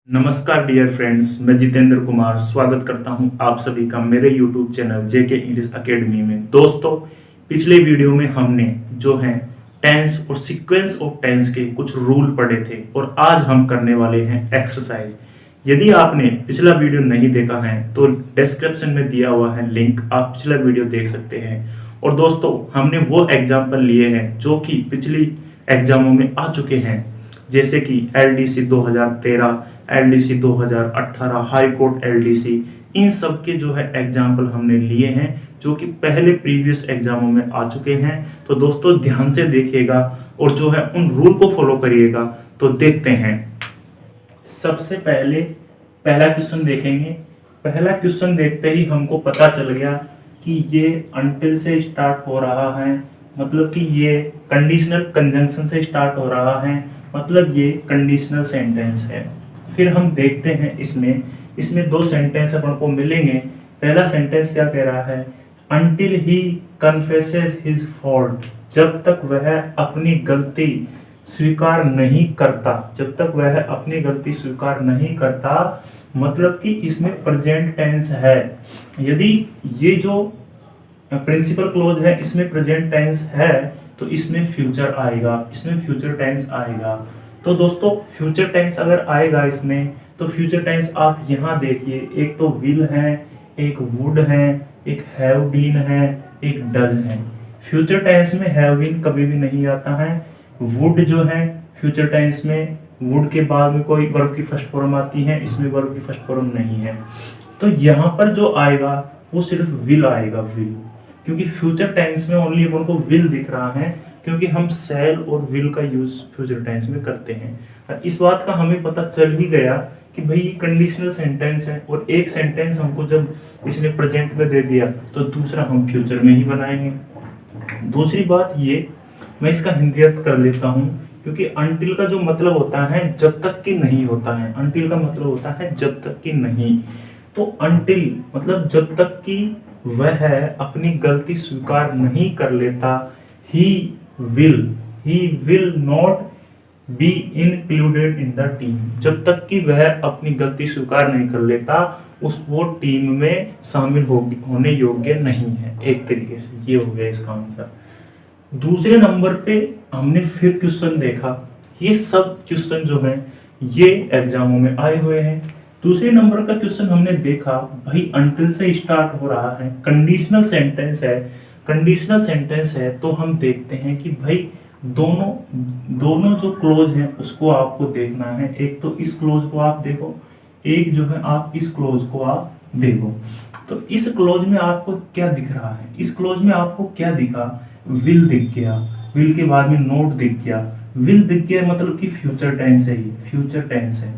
नमस्कार dear friends, मैं जितेंद्र कुमार स्वागत करता हूं आप सभी का मेरे YouTube चैनल जेके इंग्लिश एकेडमी में। दोस्तों, पिछले वीडियो में हमने जो है टेंस और सीक्वेंस ऑफ टेंस के कुछ रूल पढ़े थे और आज हम करने वाले हैं एक्सरसाइज। यदि आपने पिछला वीडियो नहीं देखा है तो डिस्क्रिप्शन में दिया हुआ है लिंक, आप पिछला वीडियो देख सकते हैं। और दोस्तों, हमने वो एग्जाम्पल लिए हैं जो कि पिछली एग्जामों में आ चुके हैं, जैसे कि LDC 2013, LDC 2018, high court LDC, इन सब के जो है एग्जाम्पल हमने लिए हैं जो कि पहले प्रीवियस एग्जामों में आ चुके हैं। तो दोस्तों ध्यान से देखिएगा और जो है उन रूल को फॉलो करिएगा। तो देखते हैं, सबसे पहले पहला क्वेश्चन देखेंगे। पहला क्वेश्चन देखते ही हमको पता चल गया कि ये अनटिल से स्टार्ट हो रहा है, मतलब कि ये कंडीशनल कंजंक्शन से स्टार्ट हो रहा है, मतलब ये कंडीशनल सेंटेंस है। फिर हम देखते हैं इसमें दो सेंटेंस अपन को मिलेंगे। पहला सेंटेंस क्या कह रहा है, until he confesses his fault, जब तक वह अपनी गलती स्वीकार नहीं करता, जब तक वह अपनी गलती स्वीकार नहीं करता, मतलब कि इसमें प्रेजेंट टेंस है। यदि ये जो प्रिंसिपल क्लोज है इसमें प्रेजेंट टेंस है तो इसमें फ्यूचर आएगा, इसमें फ्यूचर टेंस आएगा। तो दोस्तों फ्यूचर टेंस अगर आएगा इसमें तो फ्यूचर टेंस आप यहाँ देखिए, एक तो विल है, एक वुड है, एक हैव बीन है, एक डज है। फ्यूचर टेंस में हैव बीन कभी भी नहीं आता है। वुड जो है फ्यूचर टेंस में वुड के बाद में कोई वर्ब की फर्स्ट फॉर्म आती है, इसमें वर्ब की फर्स्ट फॉर्म नहीं है। तो यहाँ पर जो आएगा वो सिर्फ विल आएगा, विल, क्योंकि फ्यूचर टेंस में ओनली अपन को विल दिख रहा है, क्योंकि हम शैल और विल का यूज फ्यूचर टेंस में करते हैं। और इस बात का हमें पता चल ही गया कि भाई ये कंडीशनल सेंटेंस है और एक सेंटेंस हमको जब इसने प्रेजेंट में दे दिया तो दूसरा हम फ्यूचर में ही बनाएंगे। दूसरी बात ये, मैं इसका हिंदी अर्थ कर लेता हूँ, क्योंकि अनटिल का जो मतलब होता है जब तक कि नहीं होता है। अनटिल का मतलब होता है जब तक कि नहीं। तो अनटिल मतलब जब तक कि वह अपनी गलती स्वीकार नहीं कर लेता, he will not be included in the team, जब तक कि वह अपनी गलती स्वीकार नहीं कर लेता वो टीम में शामिल होने योग्य नहीं है। एक तरीके से ये हो गया इसका आंसर। दूसरे नंबर पे हमने फिर क्वेश्चन देखा, ये सब क्वेश्चन जो है ये एग्जामों में आए हुए हैं। दूसरे नंबर का क्वेश्चन हमने देखा, भाई अनटिल से स्टार्ट हो रहा है, कंडीशनल सेंटेंस है, कंडीशनल सेंटेंस है। तो हम देखते हैं कि भाई दोनों जो क्लोज हैं उसको आपको देखना है। एक तो इस क्लोज को आप देखो, एक जो है आप इस क्लोज को आप देखो। तो इस क्लोज में आपको क्या दिख रहा है, इस क्लोज में आपको क्या दिखा, विल दिख गया, विल के बाद में नोट दिख गया, विल दिख गया, मतलब कि फ्यूचर टेंस है, ये फ्यूचर टेंस है।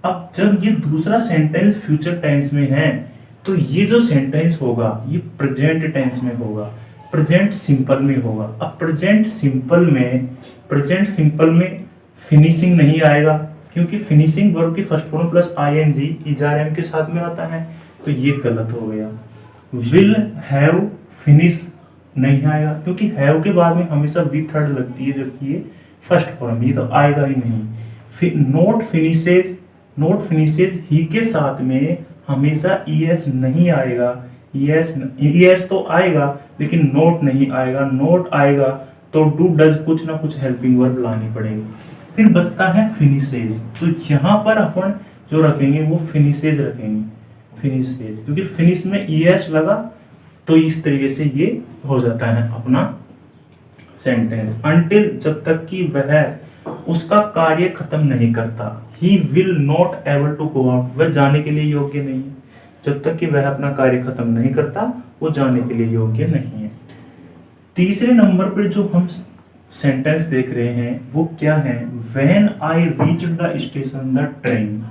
अब जब ये दूसरा सेंटेंस फ्यूचर टेंस में है तो ये जो सेंटेंस होगा ये प्रेजेंट टेंस में होगा, प्रेजेंट सिंपल में होगा। अब प्रेजेंट सिंपल में फिनिशिंग नहीं आएगा, क्योंकि फिनिशिंग वर्ब की फर्स्ट फॉर्म प्लस ing इजआरएम के साथ में आता है, तो ये गलत हो गया। विल हैव फिनिश नहीं आएगा, क्योंकि हैव के बाद में हमेशा वी थर्ड लगती है, जबकि ये फर्स्ट फॉर्म, ये तो आएगा ही नहीं। नोट फिनिशेज ही के साथ में हमेशा es नहीं आएगा, es तो आएगा लेकिन नोट नहीं आएगा। नोट आएगा तो डू डज कुछ ना कुछ हेल्पिंग वर्ब लानी पड़ेगी। फिर बचता है फिनिशेज, तो यहाँ पर अपन जो रखेंगे वो फिनिशेज रखेंगे, फिनिशेज, क्योंकि फिनिश में es लगा तो इस तरीके से ये हो जाता है अपना सेंटेंस। अनटिल जब तक कि वह उसका कार्य खत्म नहीं करता, he will not able to go out, वह जाने के लिए योग्य नहीं है। जब तक कि वह अपना कार्य खत्म नहीं करता वो जाने के लिए योग्य नहीं है। तीसरे नंबर पर जो हम सेंटेंस देख रहे हैं वो क्या है, when I reach the station the train.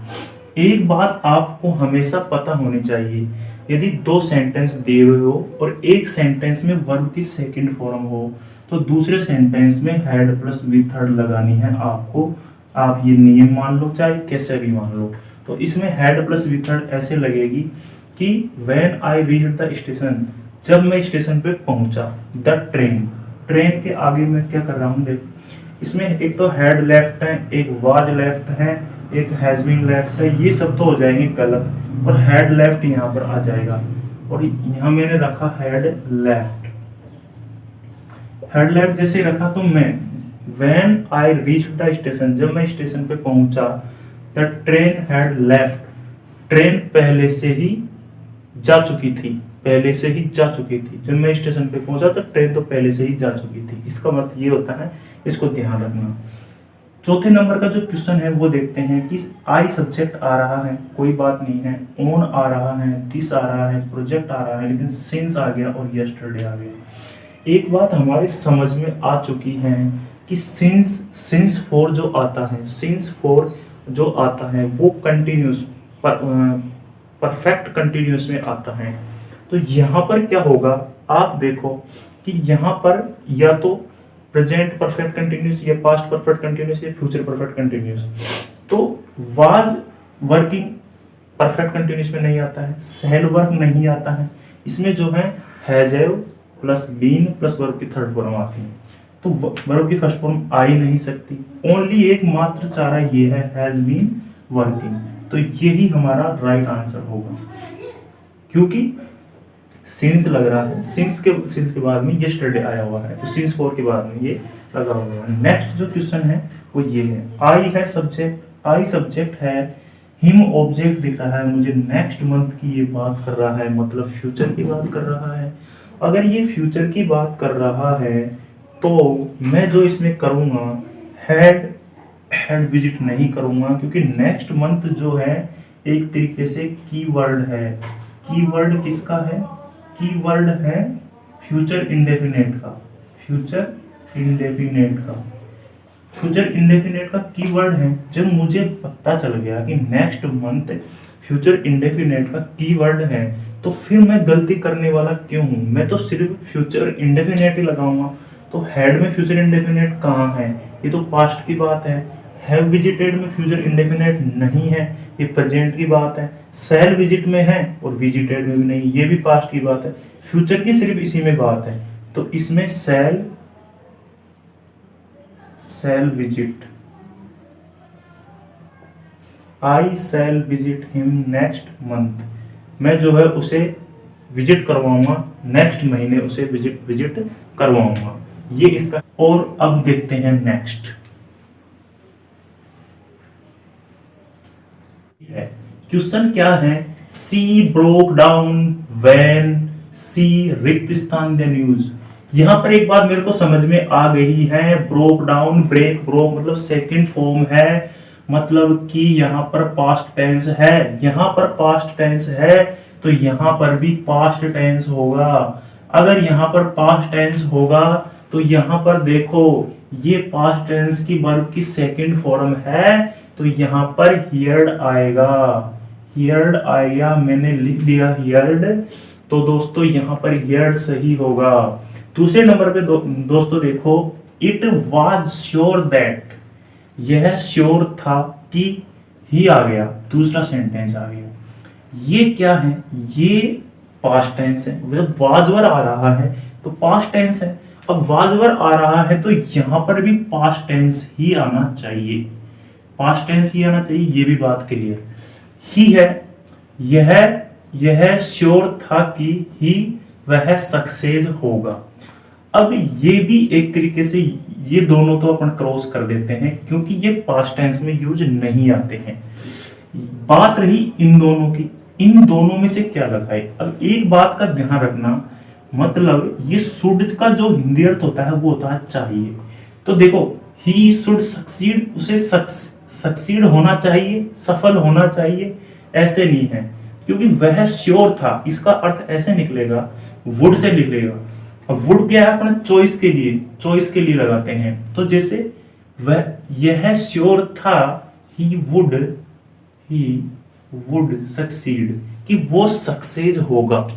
एक बात आपको हमेशा पता होनी चाहिए, यदि दो सेंटेंस दिए हुए हो और एक सेंटेंस में वर्ब की सेकंड फॉर्म हो तो दूसरे सेंटेंस में हैड प्लस वी थर्ड लगानी है आपको। आप ये नियम मान लो चाहे कैसे भी मान लो। तो इसमें हैड प्लस वी थर्ड ऐसे लगेगी कि when I reach the station, जब मैं स्टेशन पे पहुंचा, द ट्रेन के आगे मैं क्या कर रहा हूँ, देख इसमें एक तो हैड लेफ्ट है, एक वाज लेफ्ट है एक हैज बीन लेफ्ट है, ये सब तो हो जाएंगे गलत, और हैड लेफ्ट यहाँ पर आ जाएगा, और यहाँ मैंने रखा हैड लेफ्ट। हैड लेफ्ट जैसे रखा तो मैं when I reach the station, जब मैं स्टेशन पे पहुंचा, the train had left, train पहले से ही जा चुकी थी, पहले से ही जा चुकी थी। जब मैं स्टेशन पे पहुंचा तो ट्रेन तो पहले से ही जा चुकी थी, इसका मतलब ये होता है, इसको ध्यान रखना। चौथे नंबर का जो क्वेश्चन है वो देखते हैं कि आई सब्जेक्ट आ रहा है, कोई बात नहीं है, ओन आ रहा है, दिस आ रहा है, प्रोजेक्ट आ रहा है, लेकिन सिंस आ गया और यस्टरडे आ गया। एक बात हमारे समझ में आ चुकी है कि सिंस फॉर जो आता है, सिंस फॉर जो आता है वो कंटिन्यूस परफेक्ट कंटिन्यूस में आता है। तो यहाँ पर क्या होगा, आप देखो कि यहाँ पर या तो प्रेजेंट परफेक्ट कंटिन्यूस या पास्ट परफेक्ट कंटिन्यूस या फ्यूचर परफेक्ट कंटिन्यूस। तो वाज वर्किंग परफेक्ट कंटिन्यूस में नहीं आता है, सेल वर्क नहीं आता है, इसमें जो है has have plus been plus verb की थर्ड फॉर्म आती है, तो वर्ब की फर्स्ट फॉर्म आ ही नहीं सकती। ओनली एक मात्र चारा ये है हैज बीन वर्किंग, तो यही हमारा राइट आंसर होगा, क्योंकि सिंस लग रहा है, सिंस के बाद में यस्टरडे आया हुआ है, तो सिंस फॉर के बाद में ये लगा हुआ है। नेक्स्ट जो क्वेश्चन है वो ये है, आई है सब्जेक्ट, आई सब्जेक्ट है, हिम ऑब्जेक्ट दिख रहा है मुझे, नेक्स्ट मंथ की ये बात कर रहा है, मतलब फ्यूचर की बात कर रहा है। अगर ये फ्यूचर की बात कर रहा है तो मैं जो इसमें करूंगा हैड विजिट नहीं करूंगा, क्योंकि नेक्स्ट मंथ जो है एक तरीके से कीवर्ड है। कीवर्ड किसका है, कीवर्ड है फ्यूचर इंडेफिनेट का, फ्यूचर इंडेफिनेट का, फ्यूचर इंडेफिनेट का कीवर्ड है। जब मुझे पता चल गया कि नेक्स्ट मंथ फ्यूचर इंडेफिनेट का कीवर्ड है, तो फिर मैं गलती करने वाला क्यों हूं, मैं तो सिर्फ फ्यूचर इंडेफिनेट ही लगाऊंगा। तो हेड में फ्यूचर इंडेफिनेट कहाँ है, ये तो पास्ट की बात है। हैव विजिटेड में फ्यूचर इंडेफिनेट नहीं है, ये प्रेजेंट की बात है। शैल विजिट में है और विजिटेड में भी नहीं, ये भी पास्ट की बात है। फ्यूचर की सिर्फ इसी में बात है, तो इसमें शैल विजिट, आई शैल विजिट हिम नेक्स्ट मंथ, मैं जो है उसे विजिट करवाऊंगा, नेक्स्ट महीने उसे विजिट करवाऊंगा, ये इसका। और अब देखते हैं नेक्स्ट क्वेश्चन क्या है, सी ब्रोक डाउन व्हेन सी रिक्त स्थान द न्यूज। यहां पर एक बात मेरे को समझ में आ गई है, ब्रोक डाउन, ब्रेक, ब्रोक मतलब सेकंड फॉर्म है, मतलब कि यहां पर पास्ट टेंस है, यहां पर पास्ट टेंस है तो यहां पर भी पास्ट टेंस होगा। अगर यहां पर पास्ट टेंस होगा तो यहां पर देखो ये पास्ट टेंस की वर्ब की सेकंड फॉर्म है, तो यहां पर हियर्ड आएगा, हियर्ड आएगा, मैंने लिख दिया हियर्ड, तो दोस्तों यहां पर हियर्ड सही होगा। दूसरे नंबर पे दोस्तों देखो, इट वाज श्योर दैट, यह श्योर था कि ही आ गया, दूसरा सेंटेंस आ गया। ये क्या है, ये पास्ट टेंस है, मतलब वाजवर आ रहा है तो पास्ट टेंस है। अब वाजवर आ रहा है तो यहां पर भी पास्ट टेंस ही आना चाहिए, पास्ट टेंस ही आना चाहिए, ये भी बात क्लियर। ही है, यह श्योर था कि ही वह सक्सेस होगा। अब ये भी एक तरीके से ये दोनों तो अपन क्रॉस कर देते हैं, क्योंकि ये पास्ट टेंस में यूज नहीं आते हैं। बात रही इन दोनों की, इन दोनों में से क्या लगाए। अब एक बात का ध्यान रखना, मतलब ये शुड का जो हिंदी अर्थ होता है वो होता है चाहिए। तो देखो ही शुड सक्सीड, उसे सक्सीड होना चाहिए, सफल होना चाहिए, ऐसे नहीं है, क्योंकि वह श्योर था, इसका अर्थ ऐसे निकलेगा, वुड से निकलेगा। अब वुड क्या है, अपना चॉइस के लिए लगाते हैं। तो जैसे वह यह श्योर था, ही वुड सक्सीड, कि वो सक्सेस होगा,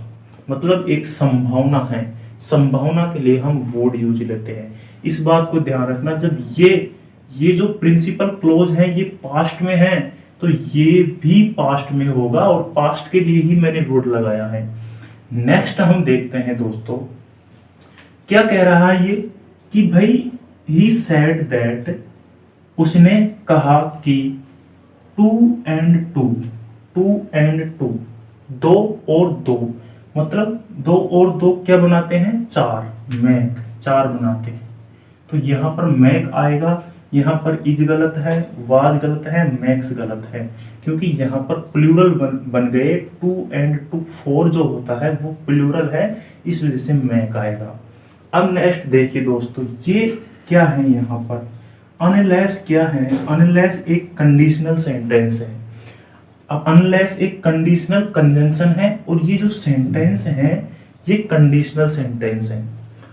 मतलब एक संभावना है, संभावना के लिए हम वुड यूज लेते हैं। इस बात को ध्यान रखना, जब ये जो प्रिंसिपल क्लोज है ये पास्ट में है तो ये भी पास्ट में होगा, और पास्ट के लिए ही मैंने वुड लगाया है। नेक्स्ट हम देखते हैं दोस्तों, क्या कह रहा है ये, कि भाई ही सेड दैट, उसने कहा कि 2 एंड 2, 2 एंड 2, 2 और 2, मतलब 2 और 2 क्या बनाते हैं, 4, मैक 4 बनाते हैं। तो यहाँ पर मैक आएगा, यहाँ पर इज गलत है, वाज गलत है, मैक्स गलत है, क्योंकि यहाँ पर प्लूरल बन गए। 2 एंड 2, 4 जो होता है वो प्लूरल है, इस वजह से मैक आएगा। अब नेक्स्ट देखिए दोस्तों, ये क्या है यहाँ पर, अनलेस क्या है, अनलेस एक कंडीशनल सेंटेंस है। अब अनलेस एक कंडीशनल कंजंक्शन है और ये जो सेंटेंस है ये कंडीशनल सेंटेंस है।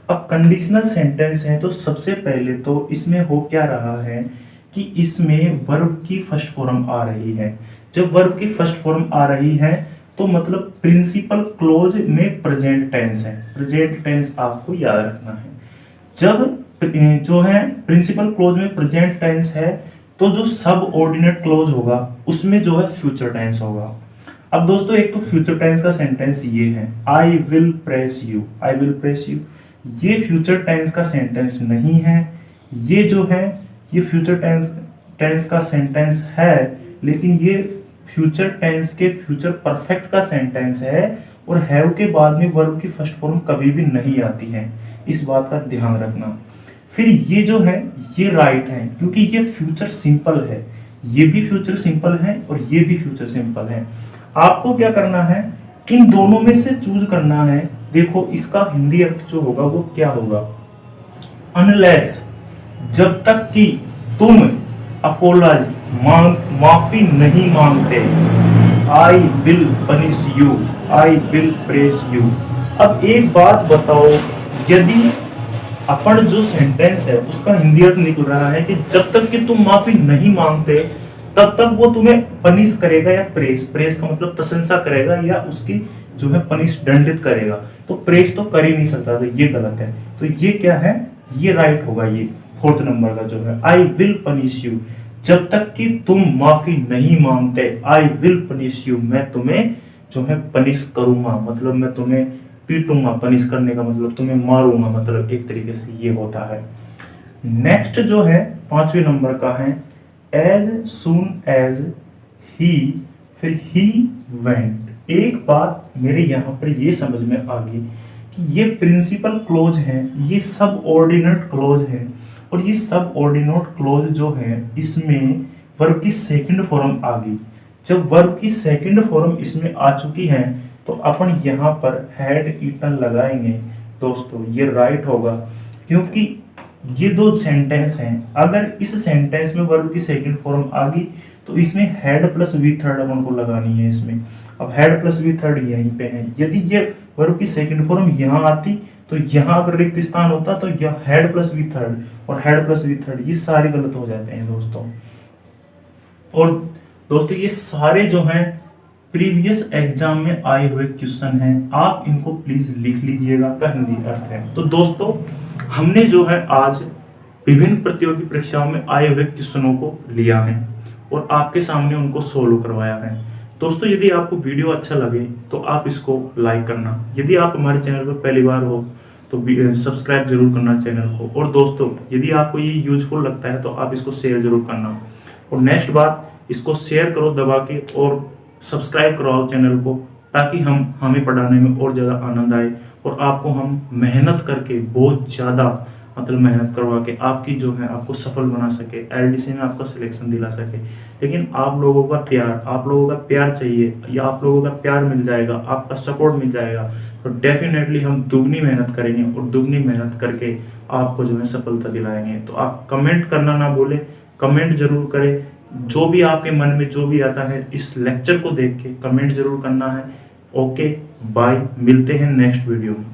अब कंडीशनल सेंटेंस है तो सबसे पहले तो इसमें हो क्या रहा है कि इसमें वर्ब की फर्स्ट फॉर्म आ रही है। जब वर्ब की फर्स्ट फॉर्म आ रही है तो मतलब प्रिंसिपल क्लोज में प्रेजेंट टेंस है। प्रेजेंट टेंस आपको याद रखना है। जब जो है प्रिंसिपल क्लोज में प्रेजेंट टेंस है तो जो सब ऑर्डिनेट क्लोज होगा उसमें जो है फ्यूचर टेंस होगा। अब दोस्तों एक तो फ्यूचर टेंस का सेंटेंस ये है, I will press you, I will press you, ये फ्यूचर टेंस का सेंटेंस नहीं है। ये जो है ये फ्यूचर टेंस का सेंटेंस है, लेकिन ये फ्यूचर टेंस के फ्यूचर परफेक्ट का सेंटेंस है और हैव के बाद में वर्ब की फर्स्ट फॉर्म कभी भी नहीं आती है, इस बात का ध्यान रखना। फिर ये जो है ये राइट है क्योंकि ये फ्यूचर सिंपल है, ये भी फ्यूचर सिंपल है और ये भी फ्यूचर सिंपल है। आपको क्या करना है, इन दोनों में से चूज करना है। देखो इसका हिंदी अर्थ जो होगा वो क्या होगा, अनलेस, जब तक कि तुम अपोलाइज माफी नहीं मांगते, I will punish you, I will press you. अब एक बात बताओ, यदि अपन जो सेंटेंस है उसका हिंदी अर्थ निकल रहा है कि जब तक कि तुम माफी नहीं मांगते तब तक वो तुम्हें पनिश करेगा या प्रेस, प्रेस का मतलब प्रशंसा करेगा या उसकी जो है पनिश दंडित करेगा, तो प्रेस तो कर ही नहीं सकता, तो ये गलत है। तो ये क्या है, ये राइट होगा, ये 4th नंबर का जो है आई विल पनिश यू, जब तक कि तुम माफी नहीं मांगते, आई विल पनिश यू, मैं तुम्हें जो है पनिश करूंगा, मतलब मैं तुम्हें पीटूंगा। पनिश करने का मतलब तुम्हें मारूंगा, मतलब एक तरीके से ये होता है। नेक्स्ट जो है 5वें नंबर का है, एज सुन एज ही, फिर ही वेंट। एक बात मेरे यहाँ पर ये समझ में आ गई कि ये प्रिंसिपल क्लोज है, ये सब ऑर्डिनेट क्लोज है, और ये सब ऑर्डिनेट क्लोज जो है इसमें वर्ब की सेकंड फॉर्म आ गई। जब वर्ब की सेकंड फॉर्म इसमें आ चुकी है तो अपन यहाँ पर हैड ईटन लगाएंगे दोस्तों, ये राइट होगा, क्योंकि ये दो सेंटेंस हैं। अगर इस सेंटेंस में वर्ब की सेकंड फॉर्म आ गई तो इसमें हैड प्लस वी थर्ड अपन को लगानी है इसमें। अब हैड प्लस वी थर्ड यहीं पे है, यदि ये वर्ब की सेकंड फॉर्म यहाँ आती तो यहाँ अगर रिक्त स्थान होता तो यह हैड प्लस वी थर्ड और हैड प्लस वी थर्ड, ये सारे गलत हो जाते हैं दोस्तों। और दोस्तों ये सारे जो हैं प्रीवियस एग्जाम में आए हुए क्वेश्चन हैं, आप इनको प्लीज लिख लीजिएगा, का हिंदी अर्थ है। तो दोस्तों हमने जो है आज विभिन्न प्रतियोगी परीक्षाओं में आए हुए क्वेश्चनों को लिया है और आपके सामने उनको सोल्व करवाया है। दोस्तों यदि आपको वीडियो अच्छा लगे तो आप इसको लाइक करना, यदि आप हमारे चैनल पर पहली बार हो तो सब्सक्राइब जरूर करना चैनल को, और दोस्तों यदि आपको ये यूजफुल लगता है तो आप इसको शेयर जरूर करना। और नेक्स्ट बात, इसको शेयर करो दबा के और सब्सक्राइब कराओ चैनल को, ताकि हमें पढ़ाने में और ज़्यादा आनंद आए और आपको हम मेहनत करके बहुत ज़्यादा मतलब मेहनत करवा के आपकी जो है आपको सफल बना सके, एलडीसी में आपका सिलेक्शन दिला सके। लेकिन आप लोगों का प्यार चाहिए, या आप लोगों का प्यार मिल जाएगा, आपका सपोर्ट मिल जाएगा तो डेफिनेटली हम दुगनी मेहनत करेंगे और दुगनी मेहनत करके आपको जो है सफलता दिलाएंगे। तो आप कमेंट करना ना भूलें, कमेंट जरूर करें, जो भी आपके मन में जो भी आता है इस लेक्चर को देख के कमेंट जरूर करना है। ओके बाय, मिलते हैं नेक्स्ट वीडियो में।